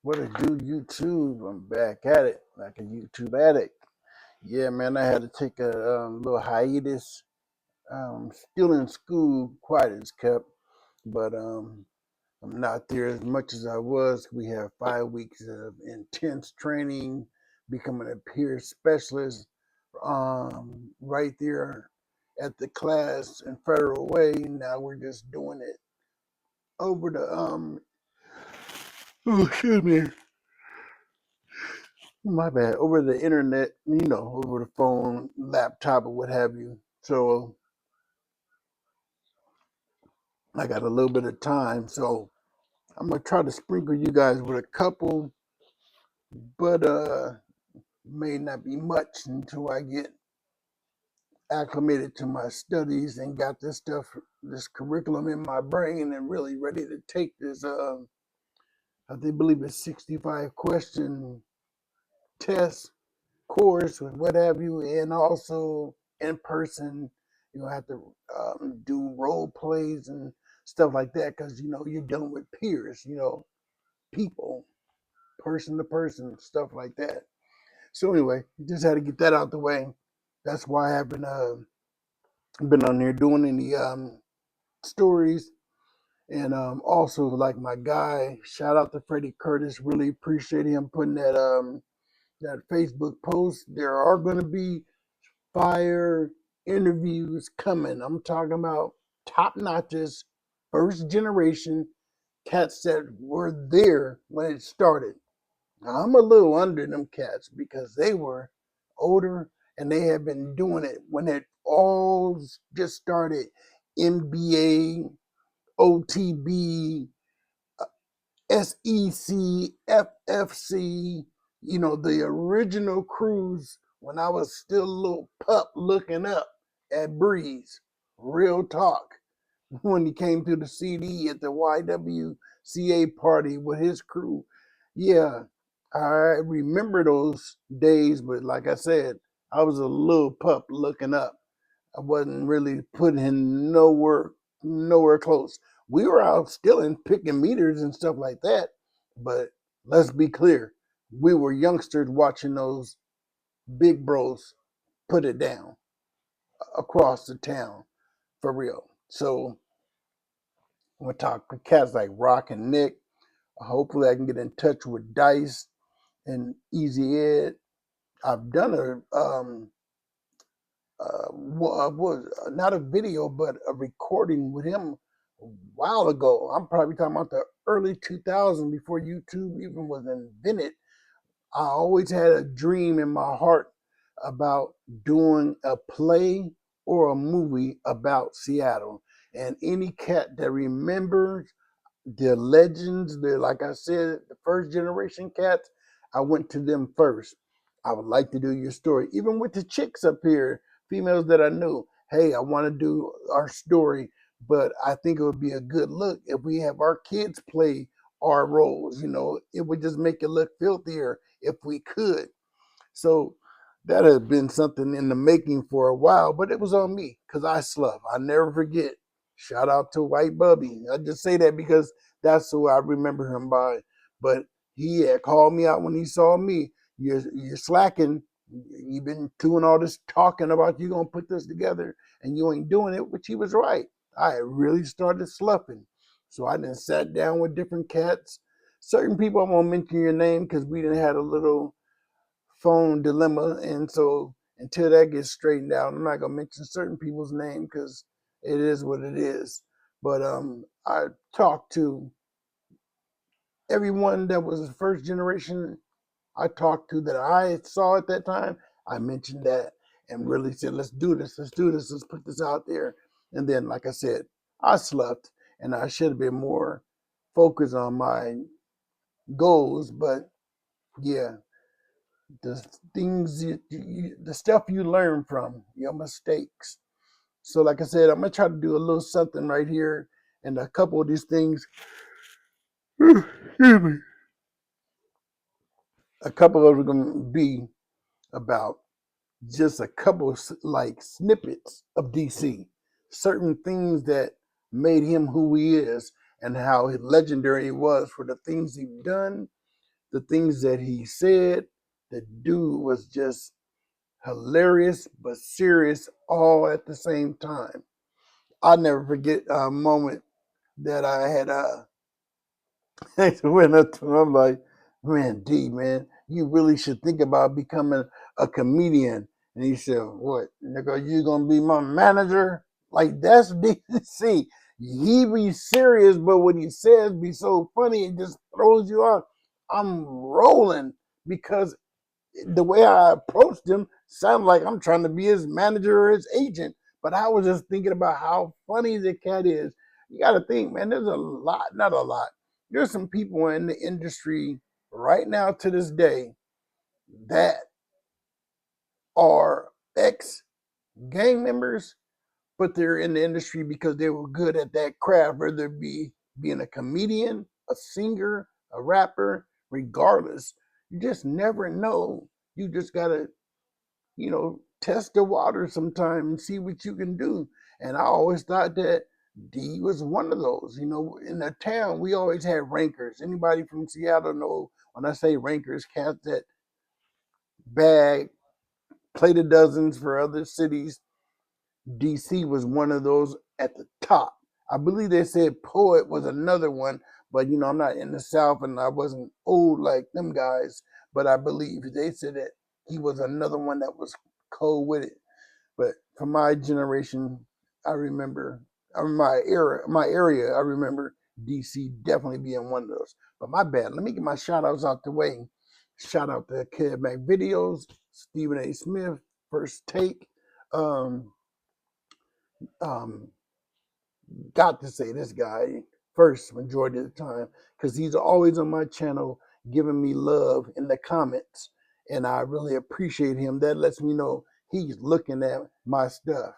What a do YouTube? I'm back at it like a YouTube addict. Yeah, man, I had to take a little hiatus. Still in school, quiet as kept, but I'm not there as much as I was. We have 5 weeks of intense training, becoming a peer specialist, right there at the class in Federal Way. Now we're just doing it over the oh, excuse me, my bad. Over the internet, over the phone, laptop, or what have you. So I got a little bit of time. So I'm gonna try to sprinkle you guys with a couple, but may not be much until I get acclimated to my studies and got this curriculum in my brain and really ready to take this. I think believe it's 65 question test course and what have you, and also in person. You have to do role plays and stuff like that because you're dealing with peers, people, person to person, stuff like that. So anyway, just had to get that out the way. That's why I haven't been on here doing any stories. And also, like my guy, shout out to Freddie Curtis. Really appreciate him putting that Facebook post. There are going to be fire interviews coming. I'm talking about top notches, first generation cats that were there when it started. Now, I'm a little under them cats because they were older and they have been doing it when it all just started. NBA, OTB, SEC, FFC, the original crews when I was still a little pup looking up at Breeze. Real talk. When he came to the CD at the YWCA party with his crew. Yeah, I remember those days, but like I said, I was a little pup looking up. I wasn't really putting in nowhere close. We were out stealing, picking meters and stuff like that. But let's be clear, we were youngsters watching those big bros put it down across the town for real. So I'm gonna talk to cats like Rock and Nick. Hopefully, I can get in touch with Dice and Easy Ed. I've done was not a video, but a recording with him a while ago. I'm probably talking about the early 2000s before YouTube even was invented. I always had a dream in my heart about doing a play or a movie about Seattle. And any cat that remembers the legends, they're like I said, the first generation cats, I went to them first. I would like to do your story. Even with the chicks up here, females that I knew, hey, I want to do our story, but I think it would be a good look if we have our kids play our roles. It would just make it look filthier if we could. So that had been something in the making for a while, but it was on me because I slough. I never forget. Shout out to White Bubby. I just say that because that's who I remember him by. But he had called me out when he saw me. You're slacking. You've been doing all this talking about you gonna put this together and you ain't doing it, which he was right. I really started sloughing. So I then sat down with different cats. Certain people I won't mention your name because we didn't had a little phone dilemma. And so until that gets straightened out, I'm not gonna mention certain people's name because it is what it is. But I talked to everyone that was the first generation I talked to that I saw at that time. I mentioned that and really said, let's do this, let's put this out there. And then, like I said, I slept and I should have been more focused on my goals. But yeah, the things the stuff you learn from your mistakes. So like I said, I'm gonna try to do a little something right here, and a couple of these things a couple of them are gonna be about just a couple of like snippets of DC, certain things that made him who he is and how legendary he was for the things he's done, the things that he said. The dude was just hilarious but serious all at the same time. I'll never forget a moment that I had I went up to him like, man, D, man, you really should think about becoming a comedian. And he said, what, nigga, you gonna be my manager? Like, that's DC. He be serious, but what he says be so funny, it just throws you off. I'm rolling because the way I approached him sounded like I'm trying to be his manager or his agent. But I was just thinking about how funny the cat is. You got to think, man, there's a lot, not a lot. There's some people in the industry right now to this day that are ex gang members, but they're in the industry because they were good at that craft, whether it be being a comedian, a singer, a rapper, regardless. You just never know. You just got to test the water sometime and see what you can do. And I always thought that D was one of those. In the town, we always had rankers. Anybody from Seattle know when I say rankers, cats that bag, play the dozens for other cities. DC was one of those at the top. I believe they said Poet was another one, but I'm not in the South and I wasn't old like them guys. But I believe they said that he was another one that was cold with it. But for my generation, I remember, my area, I remember DC definitely being one of those. But my bad. Let me get my shout outs out the way. Shout out to Kid Mac Videos, Stephen A. Smith, First Take. Um, um, got to say this guy first majority of the time because he's always on my channel giving me love in the comments, and I really appreciate him. That lets me know he's looking at my stuff.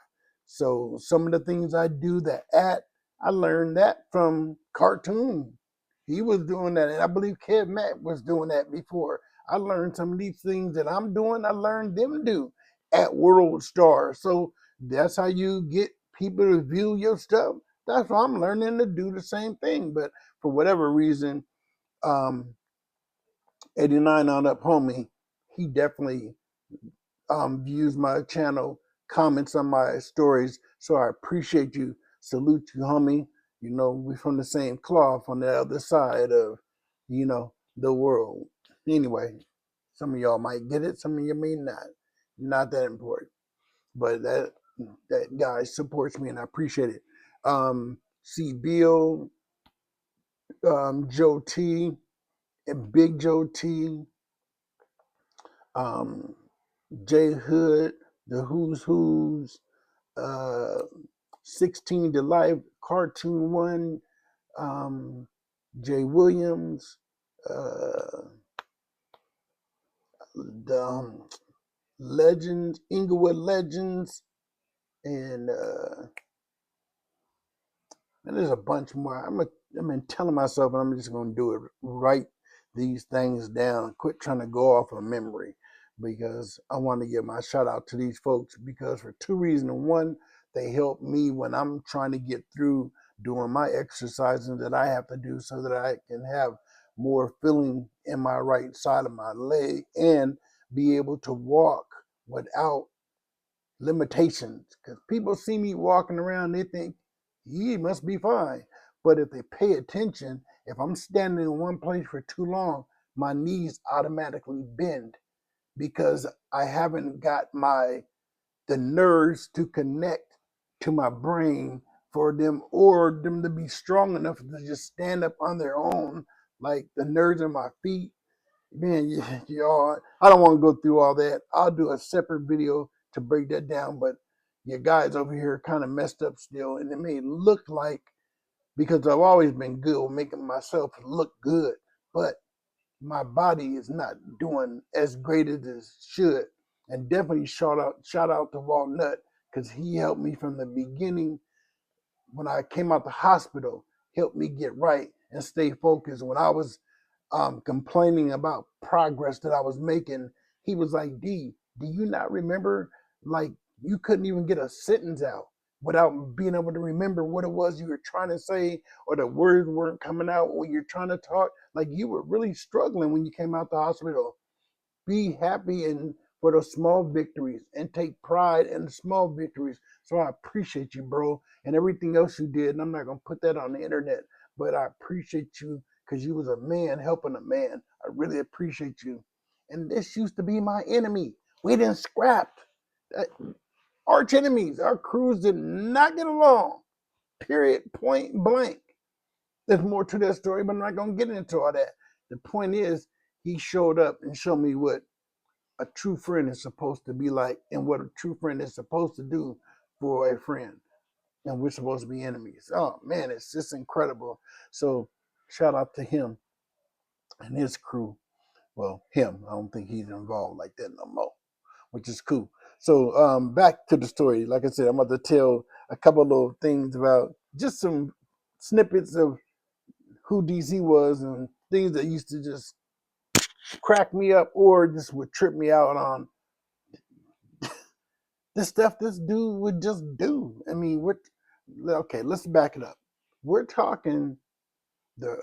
So some of the things I do, I learned that from cartoon. He was doing that, and I believe Kev Matt was doing that before. I learned some of these things that I'm doing. I learned them do at World Star. So that's how you get people to view your stuff. That's why I'm learning to do the same thing. But for whatever reason, um, 89 on up homie, he definitely views my channel, comments on my stories. So I appreciate you. Salute you, homie. We're from the same cloth on the other side of, the world. Anyway, some of y'all might get it, some of you may not. Not that important. But that guy supports me and I appreciate it. C. Bill, Joe T, and Big Joe T, um, J Hood, the Who's, uh, 16 to Life, Cartoon One, um, Jay Williams, uh, the Legends, Inglewood Legends, and there's a bunch more. I've been telling myself I'm just going to do it, write these things down, quit trying to go off of memory because I want to give my shout out to these folks because for two reasons. One, they help me when I'm trying to get through doing my exercises that I have to do so that I can have more feeling in my right side of my leg and be able to walk without limitations because people see me walking around, they think he must be fine. But if they pay attention, if I'm standing in one place for too long, my knees automatically bend because I haven't got the nerves to connect to my brain for them or them to be strong enough to just stand up on their own, like the nerves in my feet. Man, y'all, I don't want to go through all that. I'll do a separate video to break that down, but your guys over here kind of messed up still, and it may look like, because I've always been good with making myself look good, but my body is not doing as great as it should. And definitely shout out to Walnut because he helped me from the beginning when I came out the hospital, helped me get right and stay focused. When I was complaining about progress that I was making, he was like, D, do you not remember? Like, you couldn't even get a sentence out. without being able to remember what it was you were trying to say, or the words weren't coming out when you're trying to talk. Like you were really struggling when you came out the hospital. Be happy and for those small victories and take pride in the small victories. So I appreciate you, bro, and everything else you did. And I'm not gonna put that on the internet, but I appreciate you because you was a man helping a man. I really appreciate you. And this used to be my enemy. We didn't scrap. Arch enemies. Our crews did not get along. Period. Point blank. There's more to that story, but I'm not gonna get into all that. The point is, he showed up and showed me what a true friend is supposed to be like and what a true friend is supposed to do for a friend. And we're supposed to be enemies. Oh man, it's just incredible. So shout out to him and his crew. Well, him. I don't think he's involved like that no more, which is cool. So back to the story. Like I said, I'm about to tell a couple of little things about just some snippets of who DC was and things that used to just crack me up or just would trip me out on the stuff this dude would just do. I mean, okay, let's back it up. We're talking the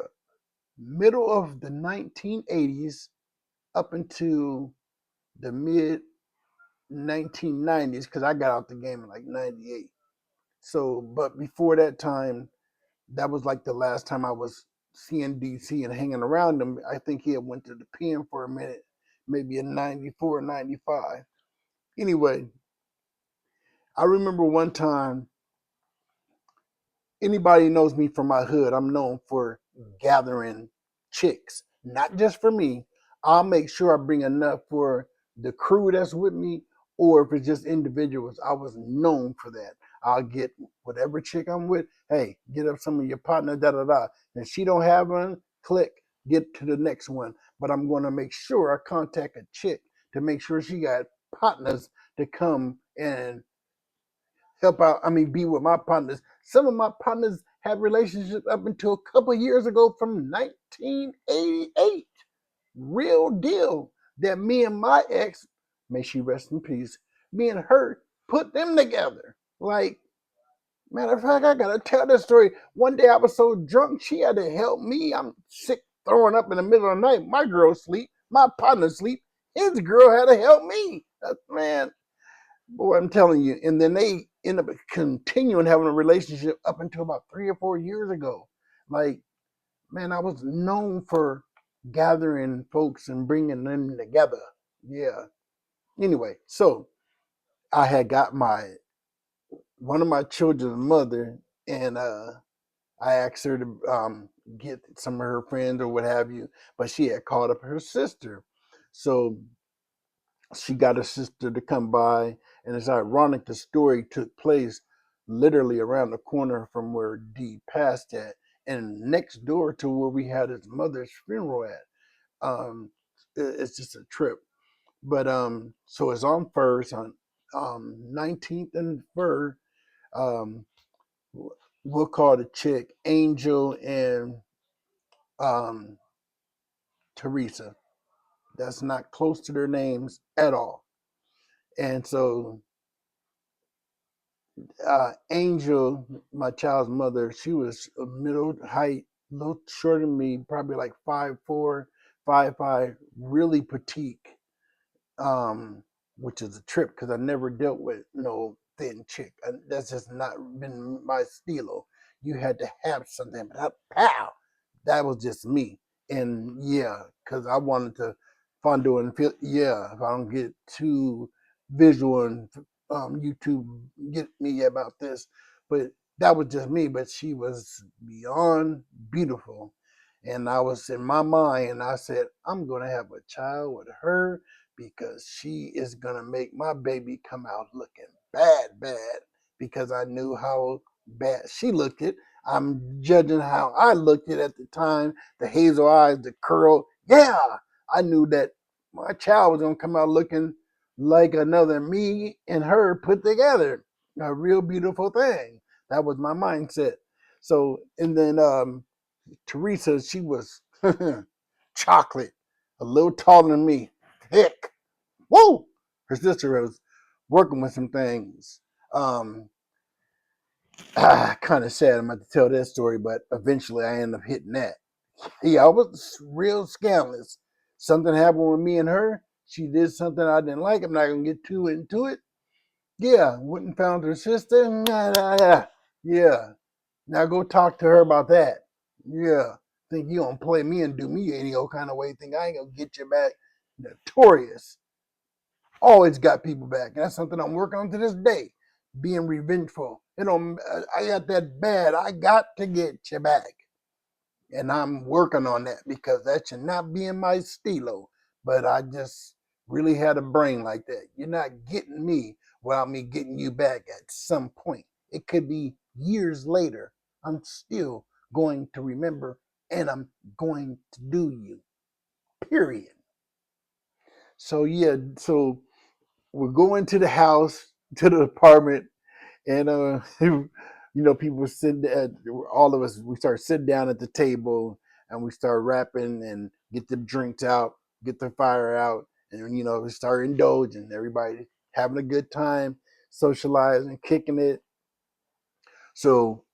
middle of the 1980s up into the mid 1990s because I got out the game in like 98. So, but before that time, that was like the last time I was seeing DC and hanging around him. I think he had went to the pen for a minute, maybe in 94, 95. Anyway, I remember one time, anybody knows me from my hood, I'm known for gathering chicks, not just for me. I'll make sure I bring enough for the crew that's with me, or if it's just individuals, I was known for that. I'll get whatever chick I'm with. Hey, get up some of your partner, da da da. If she don't have one, click, get to the next one. But I'm going to make sure I contact a chick to make sure she got partners to come and help out. I mean, be with my partners. Some of my partners had relationships up until a couple of years ago from 1988. Real deal. That me and my ex, may she rest in peace, me and her put them together. Like, matter of fact, I gotta tell this story. One day I was so drunk, she had to help me. I'm sick, throwing up in the middle of the night. My girl sleep, my partner sleep. His girl had to help me. Man, boy, I'm telling you. And then they end up continuing having a relationship up until about 3 or 4 years ago. Like, man, I was known for gathering folks and bringing them together. Yeah. Anyway, so I had got one of my children's mother, and I asked her to get some of her friends or what have you, but she had called up her sister. So she got her sister to come by, and it's ironic the story took place literally around the corner from where D passed at, and next door to where we had his mother's funeral at. It's just a trip. But so it's on First on 19th and Fur. Um, we'll call the chick Angel and um, Teresa. That's not close to their names at all. And so Angel, my child's mother, she was a middle height, a little shorter than me, probably like 5'4", 5'5", really petite, um, which is a trip because I never dealt with no thin chick. That's just not been my stilo. You had to have something. Pow! That was just me. And yeah, because I wanted to fondue and feel, yeah, if I don't get too visual and YouTube get me about this. But that was just me. But she was beyond beautiful. And I was in my mind, I said, I'm going to have a child with her because she is going to make my baby come out looking bad, bad, because I knew how bad she looked it. I'm judging how I looked it at the time, the hazel eyes, the curl. Yeah, I knew that my child was going to come out looking like another me and her put together. A real beautiful thing. That was my mindset. So, and then Teresa, she was chocolate, a little taller than me, thick. Woo! Her sister was working with some things. Um, Kind of sad I'm about to tell that story, but eventually I ended up hitting that. Yeah, I was real scandalous. Something happened with me and her. She did something I didn't like. I'm not gonna get too into it. Yeah, went and found her sister. Nah, nah, nah. Yeah, now go talk to her about that. Yeah, think you gonna play me and do me any old kind of way? Think I ain't gonna get you back? Notorious. Always got people back. And that's something I'm working on to this day. Being revengeful. You know, I got that bad. I got to get you back. And I'm working on that because that should not be in my stilo. But I just really had a brain like that. You're not getting me without me getting you back at some point. It could be years later. I'm still going to remember and I'm going to do you. Period. So yeah, so we're going to the house, to the apartment, and people sit at all of us. We start sitting down at the table, and we start rapping and get the drinks out, get the fire out, and we start indulging. Everybody having a good time, socializing, kicking it. So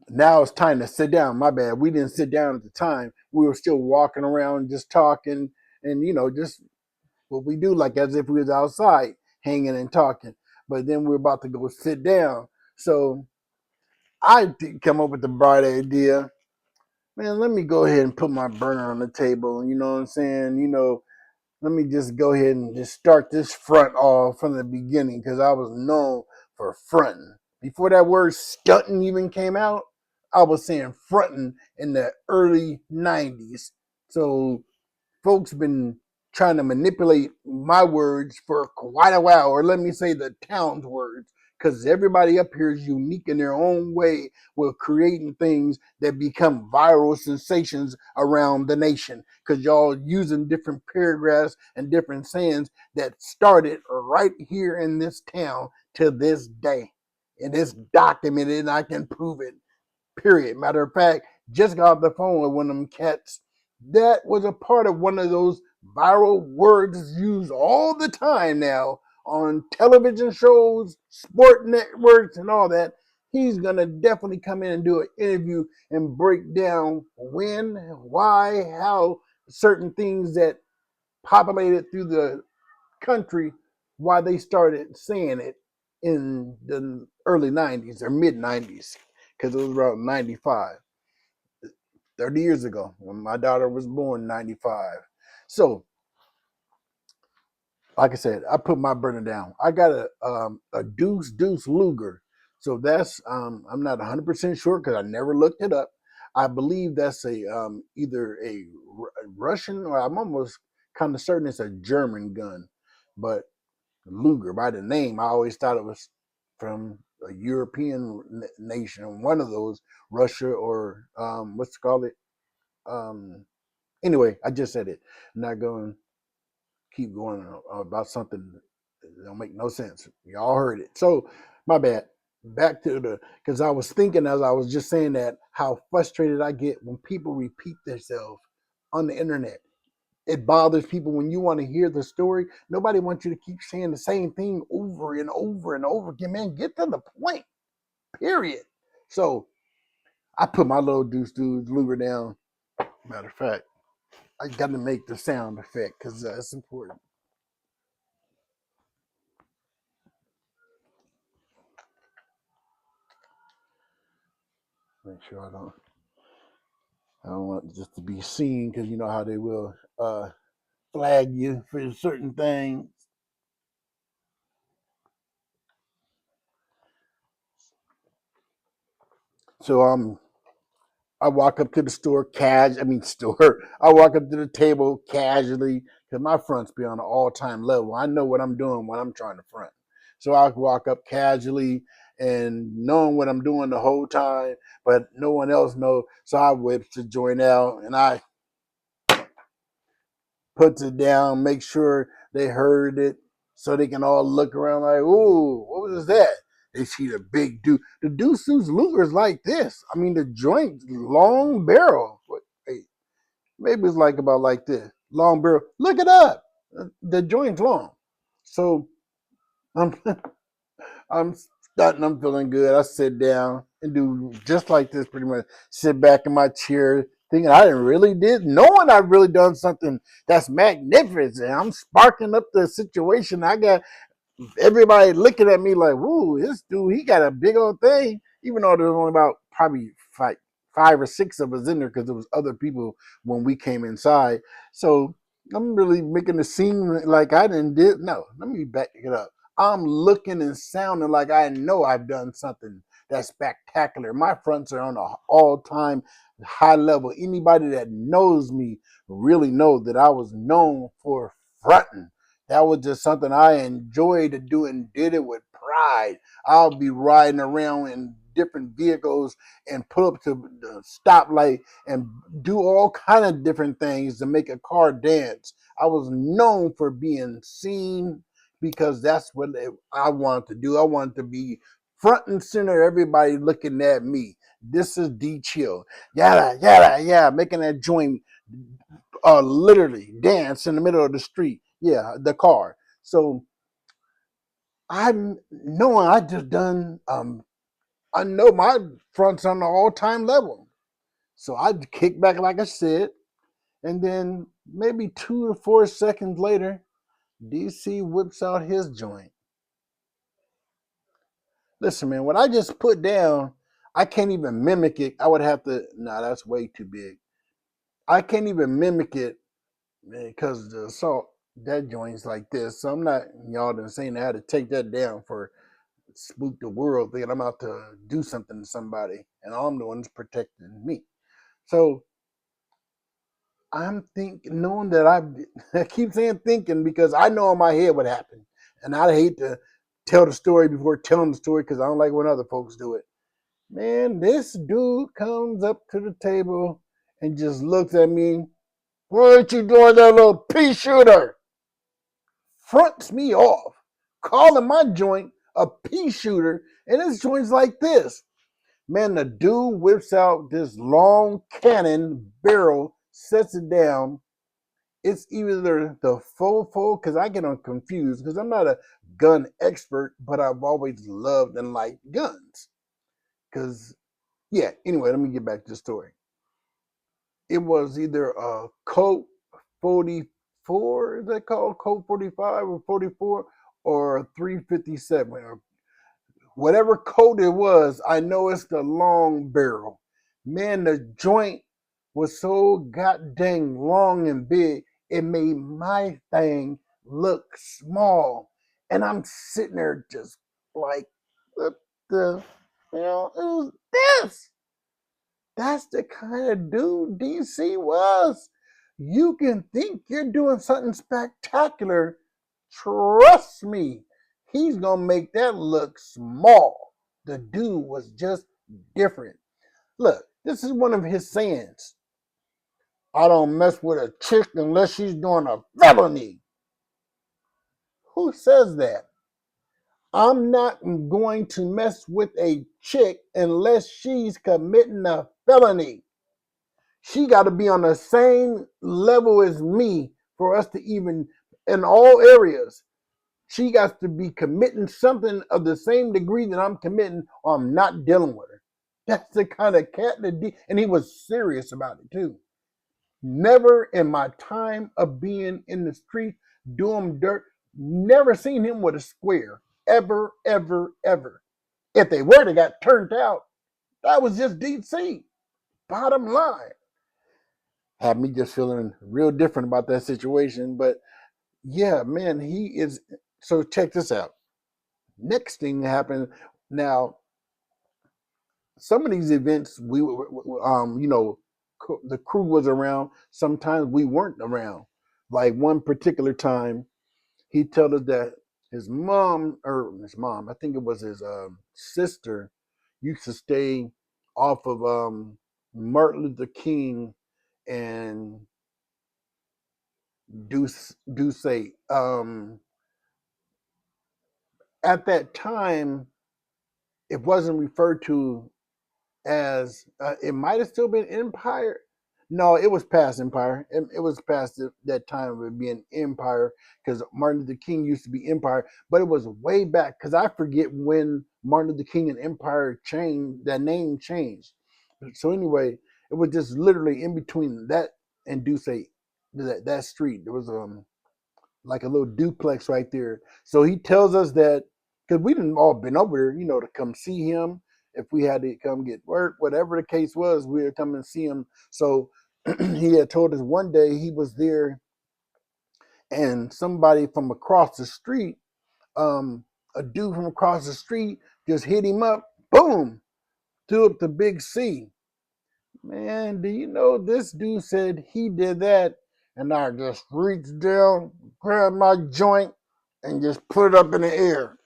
now it's time to sit down. My bad, we didn't sit down at the time. We were still walking around, just talking, and just what we do, like as if we was outside hanging and talking. But then we're about to go sit down. So I did come up with the bright idea, man, let me go ahead and put my burner on the table. You know what I'm saying? Let me just go ahead and just start this front off from the beginning because I was known for fronting. Before that word stunting even came out, I was saying fronting in the early 90s. So folks been trying to manipulate my words for quite a while, or let me say the town's words, because everybody up here is unique in their own way with creating things that become viral sensations around the nation. Because y'all using different paragraphs and different sayings that started right here in this town to this day. And it's documented and I can prove it. Period. Matter of fact, just got off the phone with one of them cats that was a part of one of those viral words used all the time now on television shows, sport networks, and all that. He's gonna definitely come in and do an interview and break down when, why, how certain things that populated through the country, why they started saying it in the early 90s or mid 90s, because it was around 95. 30 years ago when my daughter was born in 95. So, like I said, I put my burner down. I got a Deuce Luger. So that's I'm not 100% sure because I never looked it up. I believe that's a either a Russian or I'm almost kind of certain it's a German gun. But Luger, by the name, I always thought it was from a European nation, one of those, Russia or what's it called it? Um, Anyway, I just said it. I'm not going to keep going about something that don't make no sense. Y'all heard it. So, my bad. Back to because I was thinking as I was just saying that, how frustrated I get when people repeat themselves on the internet. It bothers people when you want to hear the story. Nobody wants you to keep saying the same thing over and over and over again. Man, get to the point, period. So, I put my little dude Luger down. Matter of fact, I got to make the sound effect because that's important. Make sure I don't want just to be seen because you know how they will flag you for certain things. So I walk up to the store store. I walk up to the table casually because my fronts be on an all time level. I know what I'm doing when I'm trying to front. So I walk up casually and knowing what I'm doing the whole time, but no one else knows. So I whip the joint out and I puts it down, make sure they heard it so they can all look around like, ooh, what was that? They see the big dude. The Deuce Luger's like this. I mean, the joint, long barrel. Wait, maybe it's like about like this. Long barrel. Look it up. The joint's long. So I'm I'm Starting, I'm feeling good. I sit down and do just like this, pretty much. Sit back in my chair, thinking I didn't really did, knowing I've really done something that's magnificent. I'm sparking up the situation. I got everybody looking at me like, "Woo, this dude, he got a big old thing." Even though there was only about probably five or six of us in there because there was other people when we came inside. So I'm really making the scene like I didn't did. No, let me back it up. I'm looking and sounding like I know I've done something that's spectacular. My fronts are on an all-time high level. Anybody that knows me really knows that I was known for fronting. That was just something I enjoyed to do and did it with pride. I'll be riding around in different vehicles and pull up to the stoplight and do all kind of different things to make a car dance. I was known for being seen because that's what I wanted to do. I wanted to be front and center, everybody looking at me. This is D Chill. Yada, yada, yeah, making that joint literally dance in the middle of the street. Yeah, the car. So I'm knowing I just done I know my front's on the all-time level. So I kick back like I said, and then maybe 2 to 4 seconds later, DC whips out his joint. Listen, man, what I just put down, I can't even mimic it. I would have to, nah, that's way too big. I can't even mimic it because the salt, that joint's like this. So I'm not, y'all done saying I had to take that down for spook the world, thinking I'm out to do something to somebody, and I'm the one's protecting me. So I'm thinking, knowing that I keep saying thinking because I know in my head what happened, and I hate to tell the story before telling the story because I don't like when other folks do it. Man, this dude comes up to the table and just looks at me. What aren't you doing, that little pea shooter? Fronts me off, calling my joint a pea shooter, and this joint's like this. Man, the dude whips out this long cannon barrel, sets it down. It's either the fofo, because I get confused, because I'm not a gun expert, but I've always loved and liked guns. Because, yeah, anyway, let me get back to the story. It was either a Colt 44, is that called? Colt 45 or 44, or 357, or whatever coat it was. I know it's the long barrel. Man, the joint was so goddamn long and big, it made my thing look small. And I'm sitting there just like, what the hell is this? That's the kind of dude DC was. You can think you're doing something spectacular. Trust me, he's going to make that look small. The dude was just different. Look, this is one of his sayings. I don't mess with a chick unless she's doing a felony. Who says that? I'm not going to mess with a chick unless she's committing a felony. She got to be on the same level as me for us to even, in all areas, she got to be committing something of the same degree that I'm committing, or I'm not dealing with her. That's the kind of cat that did, and he was serious about it too. Never in my time of being in the street doing dirt, never seen him with a square. Ever, ever, ever. If they were, they got turned out. That was just DC. Bottom line. Had me just feeling real different about that situation. But yeah, man, he is. So check this out. Next thing happened. Now, some of these events, the crew was around. Sometimes we weren't around. Like one particular time, he told us that his mom, I think it was his sister, used to stay off of Martin Luther King and Duce. At that time, it wasn't referred to as it might have still been Empire. No, it was past Empire. It was past that time of it being Empire because Martin Luther King used to be Empire, but it was way back because I forget when Martin Luther King and Empire changed, that name changed. So anyway, it was just literally in between that and Duce, that street. There was like a little duplex right there. So he tells us that because we didn't all been over there, to come see him. If we had to come get work, whatever the case was, we would come and see him. So he had told us one day he was there, and somebody from across the street, a dude from across the street, just hit him up. Boom, threw up the big C. Man, do you know this dude said he did that? And I just reached down, grabbed my joint, and just put it up in the air.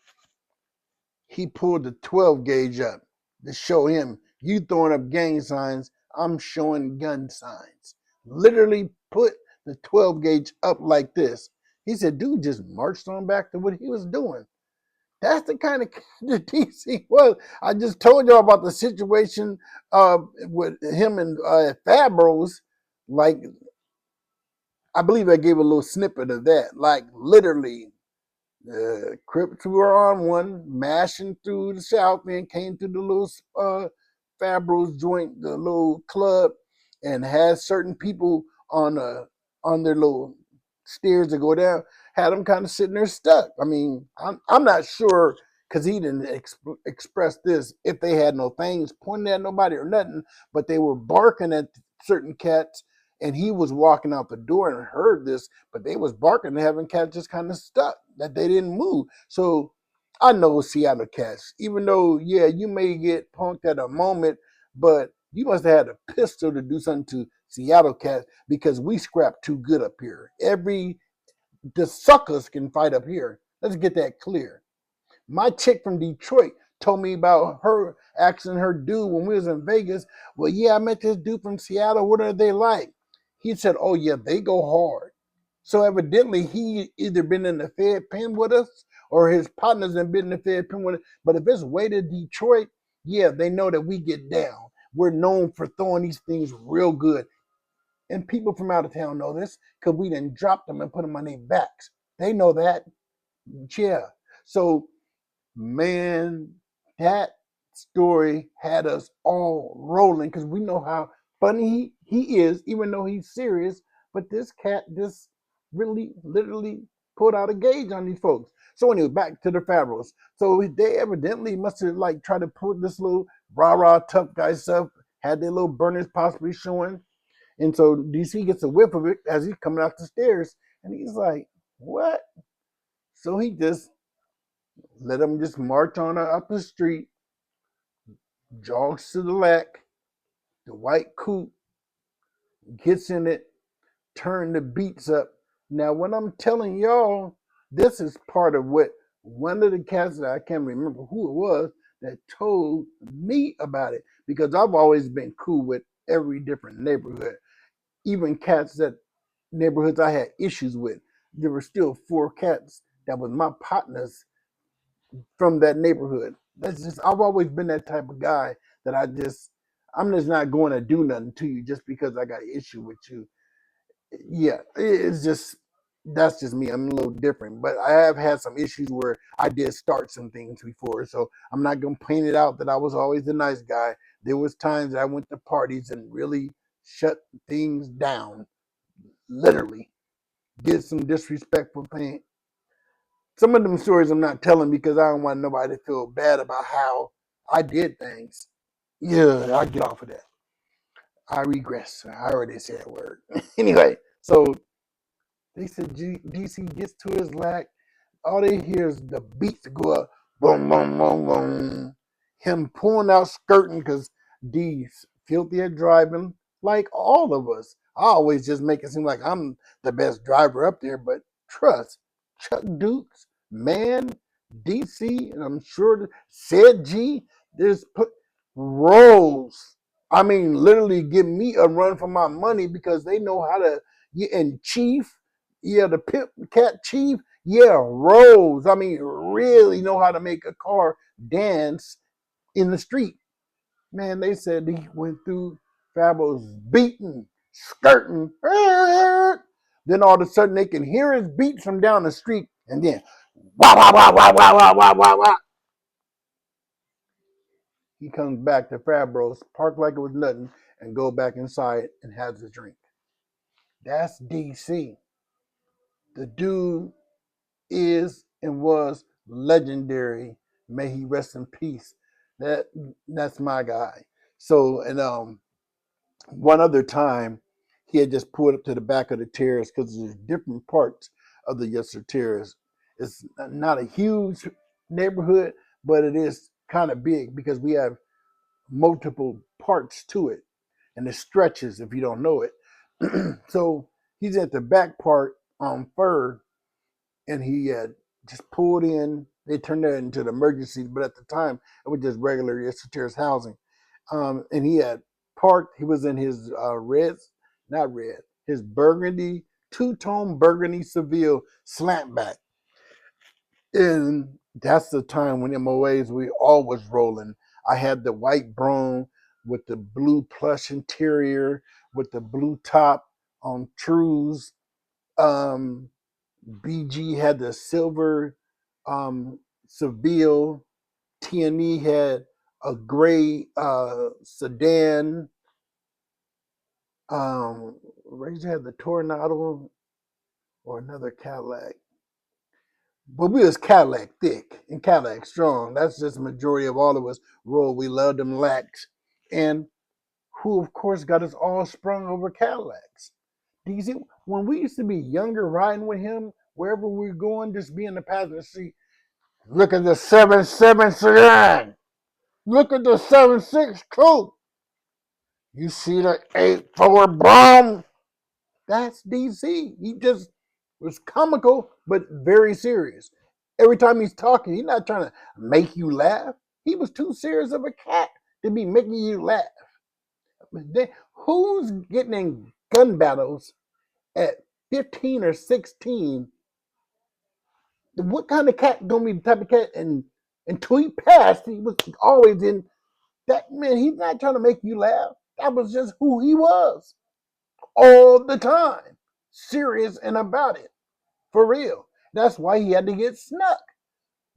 He pulled the 12 gauge up to show him, you throwing up gang signs, I'm showing gun signs. Literally put the 12 gauge up like this. He said, dude just marched on back to what he was doing. That's the kind of the DC was. I just told y'all about the situation with him and Fabros. Like, I believe I gave a little snippet of that. Like, literally, the Crips were on one, mashing through the South End, came to the little Fabros joint, the little club, and had certain people on their little stairs to go down. Had them kind of sitting there stuck. I mean, I'm not sure because he didn't express this if they had no things pointing at nobody or nothing, but they were barking at certain cats. And he was walking out the door and heard this, but they was barking and having cats just kind of stuck that they didn't move. So I know Seattle cats, even though, yeah, you may get punked at a moment, but you must have had a pistol to do something to Seattle cats because we scrap too good up here. The suckers can fight up here. Let's get that clear. My chick from Detroit told me about her asking her dude when we was in Vegas. Well, yeah, I met this dude from Seattle. What are they like? He said, oh, yeah, they go hard. So evidently he either been in the Fed pen with us or his partners have been in the Fed pen with us. But if it's way to Detroit, yeah, they know that we get down. We're known for throwing these things real good. And people from out of town know this because we done dropped them and put them on their backs. They know that. Yeah. So man, that story had us all rolling because we know how funny he is, even though he's serious. But this cat just really, literally put out a gauge on these folks. So anyway, back to the Fabros. So they evidently must have like tried to put this little rah-rah tough guy stuff, had their little burners possibly showing. And so DC gets a whiff of it as he's coming out the stairs. And he's like, what? So he just let them just march on up the street, jogs to the left, the white coupe, gets in it, turn the beats up. Now, when I'm telling y'all, this is part of what one of the cats that I can't remember who it was that told me about it because I've always been cool with every different neighborhood, even cats that neighborhoods I had issues with. There were still 4 cats that was my partners from that neighborhood. That's just I've always been that type of guy that I'm just not going to do nothing to you just because I got an issue with you. Yeah, it's just that's just me. I'm a little different, but I have had some issues where I did start some things before, so I'm not gonna paint it out that I was always the nice guy. There was times that I went to parties and really shut things down, literally did some disrespectful things. Some of them stories I'm not telling because I don't want nobody to feel bad about how I did things. Yeah, I'll get off of that. I regress. I already said that word. Anyway, so they said DC gets to his lack. All they hear is the beats go up. Boom, boom, boom, boom. Him pulling out skirting because D's filthy at driving, like all of us. I always just make it seem like I'm the best driver up there, but trust, Chuck Dukes, man, DC, and I'm sure said G, there's put rolls. I mean, literally give me a run for my money because they know how to. And Chief, yeah, the pit cat Chief, yeah, Rose. I mean, really know how to make a car dance in the street. Man, they said he went through Fabo's beating, skirting. Then all of a sudden they can hear his beats from down the street, and then wah wah wah wah wah wah wah wah wah. He comes back to Fabros, park like it was nothing, and go back inside and has a drink. That's DC. The dude is and was legendary. May he rest in peace. That that's my guy. So and one other time he had just pulled up to the back of the terrace because there's different parts of the Yesser Terrace. It's not a huge neighborhood, but it is kind of big because we have multiple parts to it and it stretches if you don't know it. So he's at the back part on Fur and he had just pulled in. They turned that into the emergency, but at the time it was just regular esoteric housing. And he had parked. He was in his not red, his burgundy, two-tone burgundy Seville slantback. And that's the time when MOAs we all was rolling. I had the white Brougham with the blue plush interior with the blue top on Trues. Um, BG had the silver Seville. T&E had a gray sedan. Razor had the Tornado or another Cadillac. But we was Cadillac thick and Cadillac strong. That's just the majority of all of us roll. We loved them Lacs. And who, of course, got us all sprung over Cadillacs. Do you see? When we used to be younger riding with him, wherever we were going, just be in the passenger seat, look at the 7.7 sedan. Look at the 7.6 coupe. You see the 8.4 bomb? That's DC. He just was comical, but very serious. Every time he's talking, he's not trying to make you laugh. He was too serious of a cat to be making you laugh. Who's getting in gun battles at 15 or 16? What kind of cat gonna be the type of cat? And until he passed, he was always in that man. He's not trying to make you laugh. That was just who he was all the time, serious and about it, for real. That's why he had to get snuck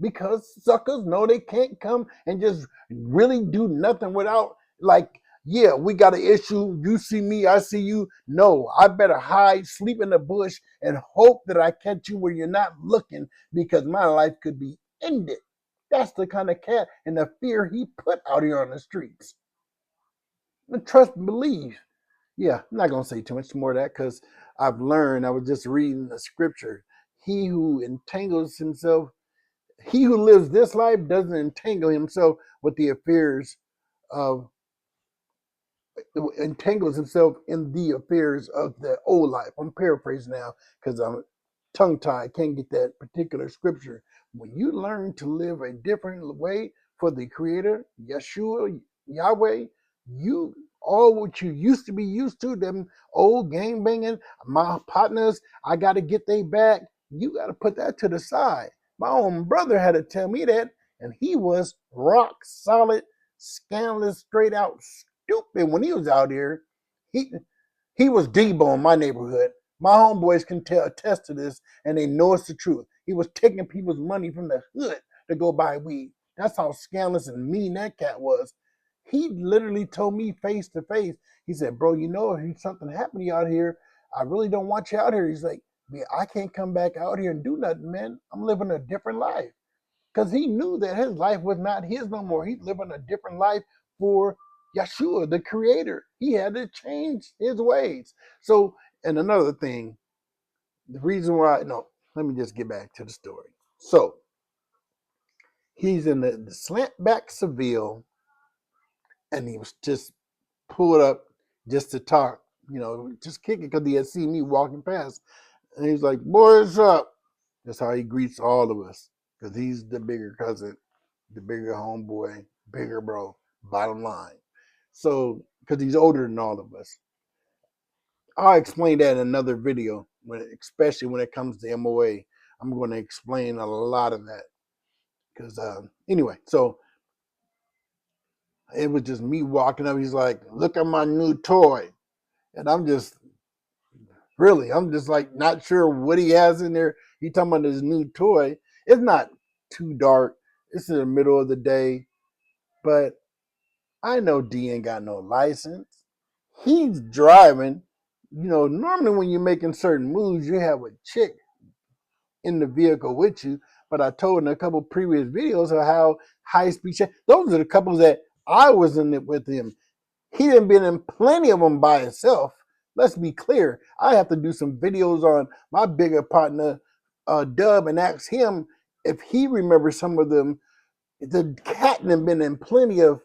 because suckers know they can't come and just really do nothing without like, yeah, we got an issue. You see me, I see you. No, I better hide, sleep in the bush, and hope that I catch you where you're not looking because my life could be ended. That's the kind of cat and the fear he put out here on the streets. And trust and believe. Yeah, I'm not going to say too much more of that because I've learned, I was just reading the scripture. He who entangles himself, he who lives this life doesn't entangle himself with the affairs of entangles himself in the affairs of the old life. I'm paraphrasing now because I'm tongue tied, can't get that particular scripture. When you learn to live a different way for the Creator, Yeshua, Yahweh, you all what you used to be used to, them old gang banging, my partners, I got to get they back. You got to put that to the side. My own brother had to tell me that, and he was rock solid, scandalous, straight out stupid when he was out here. He he was Debo in my neighborhood. My homeboys can attest to this, and they know it's the truth. He was taking people's money from the hood to go buy weed. That's how scandalous and mean that cat was. He literally told me face to face. He said, "Bro, you know if something happened to you out here, I really don't want you out here." He's like, "Man, I can't come back out here and do nothing, man. I'm living a different life." Because he knew that his life was not his no more. He's living a different life for Yeshua, the creator. He had to change his ways. So, and another thing, the reason why, no, let me just get back to the story. So, he's in the slant back Seville, and he was just pulled up just to talk, just kicking because he had seen me walking past. And he's like, "Boy, what's up?" That's how he greets all of us because he's the bigger cousin, the bigger homeboy, bigger bro, bottom line. So, because he's older than all of us. I'll explain that in another video, especially when it comes to MOA. I'm going to explain a lot of that. Because, anyway, so it was just me walking up. He's like, "Look at my new toy." And I'm just like not sure what he has in there. He talking about his new toy. It's not too dark. It's in the middle of the day. But I know D ain't got no license. He's driving. Normally when you're making certain moves, you have a chick in the vehicle with you. But I told in a couple previous videos of how high speed those are the couples that I was in it with him. He didn't been in plenty of them by himself. Let's be clear. I have to do some videos on my bigger partner, Dub, and ask him if he remembers some of them. The cat had been in plenty of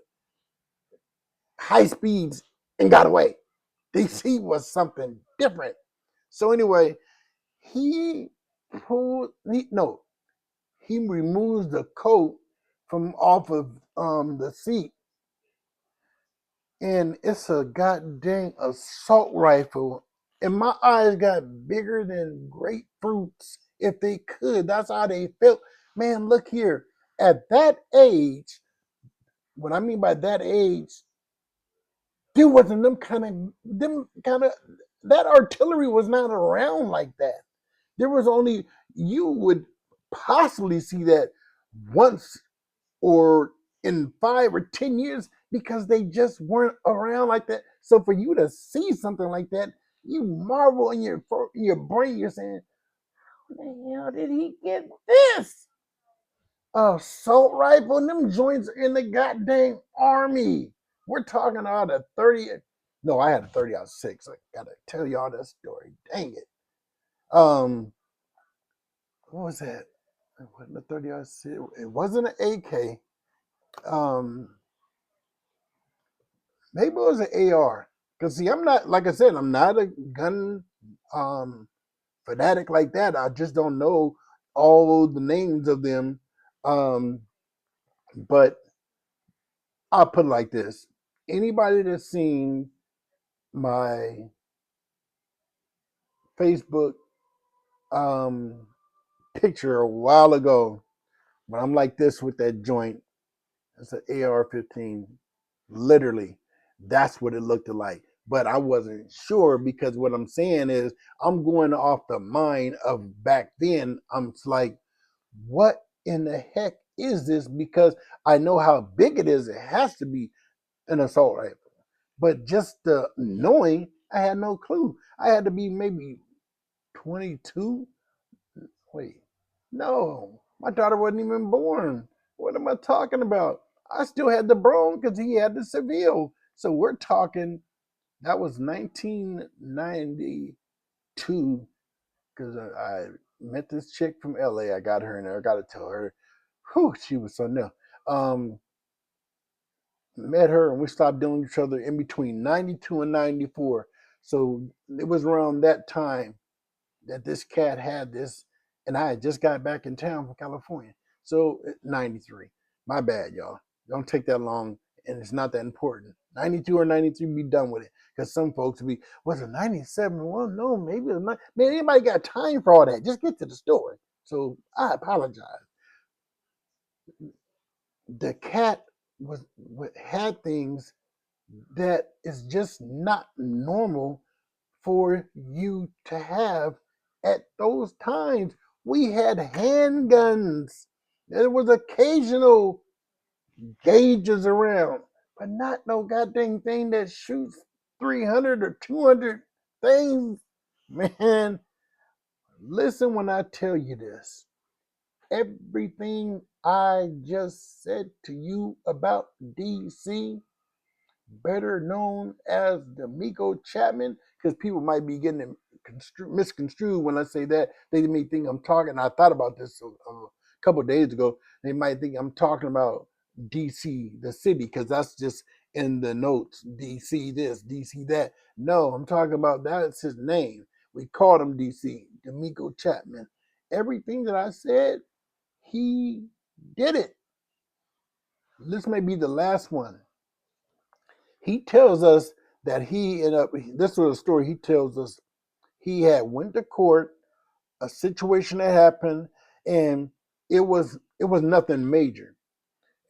high speeds and got away. DC was something different. So anyway, he he removes the coat from off of the seat, and it's a goddamn assault rifle. And my eyes got bigger than grapefruits if they could. That's how they felt. Man, look here. At that age, what I mean by that age, there wasn't that artillery was not around like that. There was only, you would possibly see that once or in 5 or 10 years because they just weren't around like that. So for you to see something like that, you marvel in your brain. You're saying, "How the hell did he get this?" Assault rifle, and them joints are in the goddamn army. We're talking about a 30. No, I had a 30-06. I gotta tell y'all that story. Dang it. What was that? It wasn't a 30-06. It wasn't an AK. Maybe it was an AR. Because see, I'm not, like I said, I'm not a gun fanatic like that. I just don't know all the names of them. But I'll put it like this. Anybody that's seen my Facebook picture a while ago, when I'm like this with that joint, it's an AR-15. Literally, that's what it looked like. But I wasn't sure because what I'm saying is I'm going off the mind of back then. I'm like, what in the heck is this? Because I know how big it is. It has to be an assault rifle. But just the knowing, I had no clue. I had to be maybe 22. Wait, no, my daughter wasn't even born. What am I talking about? I still had the Brougham because he had the Seville. So we're talking, that was 1992 because I met this chick from LA. I got her in there. I got to tell her, whew, she was so new. Met her and we stopped dealing with each other in between 92 and 94. So it was around that time that this cat had this, and I had just got back in town from California. So 93. My bad, y'all. Don't take that long, and it's not that important. 92 or 93, be done with it. Because some folks be, was it 97? Well, no, maybe it's not. Man, anybody got time for all that? Just get to the story. So I apologize. The cat had things that is just not normal for you to have at those times. We had handguns. There was occasional gauges around, but not no goddamn thing that shoots 300 or 200 things. Man, listen when I tell you this. Everything I just said to you about DC, better known as the Miko Chapman, because people might be getting it misconstrued when I say that. They may think I'm talking. I thought about this a couple of days ago. They might think I'm talking about DC, the city, because that's just in the notes. DC this, DC that. No, I'm talking about that's his name. We called him DC, D'Amico Chapman. Everything that I said, he did it. This may be the last one. He tells us that he ended up, this was a story he tells us, he had went to court, a situation that happened, and it was nothing major.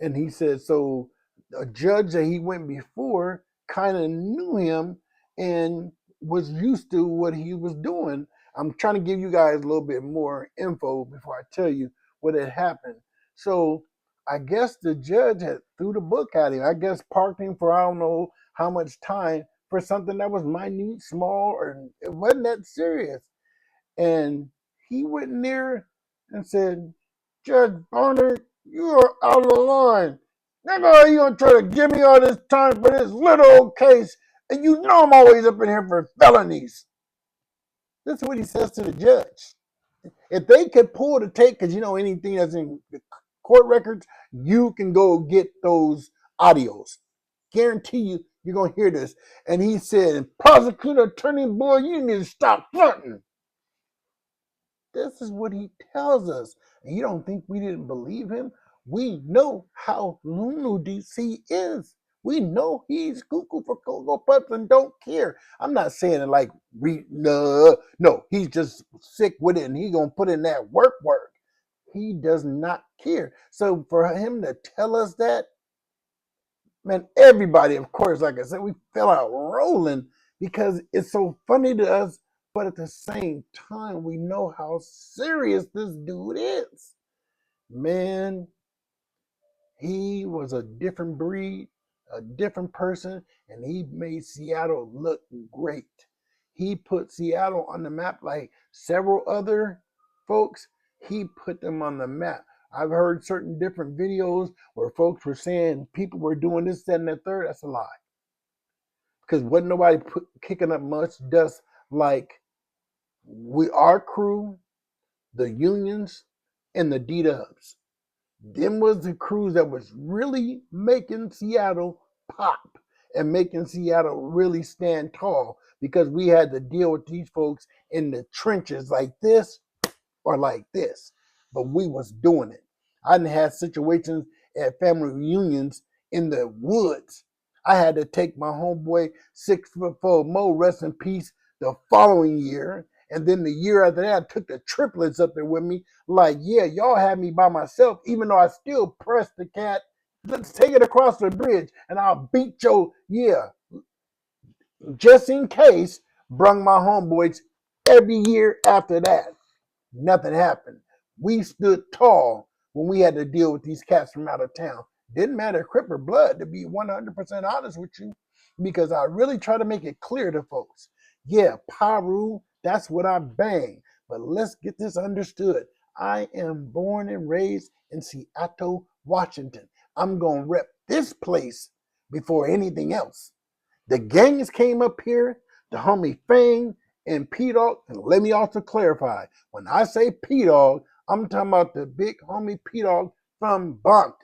And he said, so a judge that he went before kind of knew him and was used to what he was doing. I'm trying to give you guys a little bit more info before I tell you what had happened. So I guess the judge had threw the book at him. I guess parked him for I don't know how much time for something that was minute, small, or it wasn't that serious. And he went in there and said, Judge Barnard, you are out of line. Nigga, you gonna try to give me all this time for this little old case, and you know I'm always up in here for felonies. That's what he says to the judge. If they could pull the tape, because you know anything that's in the court records, you can go get those audios. Guarantee you, you're gonna hear this. And he said, "Prosecutor, attorney, boy, you need to stop fronting." This is what he tells us. And you don't think we didn't believe him? We know how Lulu DC is. We know he's cuckoo for Cocoa Puffs and don't care. I'm not saying it like no, he's just sick with it and he gonna put in that work. He does not care. So for him to tell us that, man, everybody, of course, like I said, we fell out rolling because it's so funny to us, but at the same time, we know how serious this dude is. Man, he was a different breed, a different person, and he made Seattle look great. He put Seattle on the map like several other folks. He put them on the map. I've heard certain different videos where folks were saying people were doing this, that, and the third. That's a lie. Because wasn't nobody kicking up much dust like our crew, the unions, and the D-Dubs. Them was the crews that was really making Seattle pop and making Seattle really stand tall because we had to deal with these folks in the trenches like this or like this. But we was doing it. I done had situations at family reunions in the woods. I had to take my homeboy 6'4" Mo, rest in peace, the following year. And then the year after that, I took the triplets up there with me. Like, yeah, y'all had me by myself, even though I still pressed the cat. Let's take it across the bridge and I'll beat your, yeah, just in case, brung my homeboys every year after that. Nothing happened. We stood tall when we had to deal with these cats from out of town. Didn't matter Crip or Blood, to be 100% honest with you, because I really try to make it clear to folks. Yeah, Paru, that's what I bang. But let's get this understood. I am born and raised in Seattle, Washington. I'm going to rep this place before anything else. The gangs came up here, the homie Fang and P-Dog, and let me also clarify, when I say P-Dog, I'm talking about the big homie P-Dog from Bompton.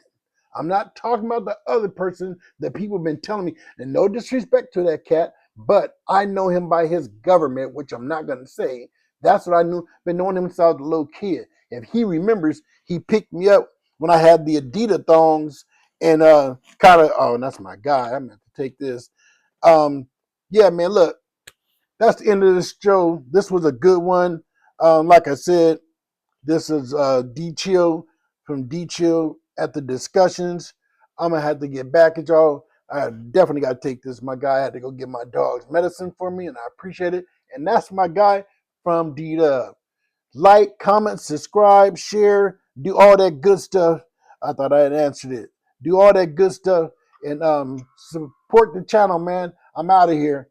I'm not talking about the other person that people have been telling me, and no disrespect to that cat, but I know him by his government, which I'm not going to say. That's what I knew, been knowing him since I was a little kid. If he remembers, he picked me up when I had the Adidas thongs and and that's my guy. I'm going to have to take this. Yeah, man, look, that's the end of this show. This was a good one. Like I said, this is D Chill from D Chill at the discussions. I'm gonna have to get back at y'all. I definitely got to take this. My guy had to go get my dog's medicine for me, and I appreciate it. And that's my guy from D Dub. Like, comment, subscribe, share, do all that good stuff. I thought I had answered it. Do all that good stuff and support the channel, man. I'm out of here.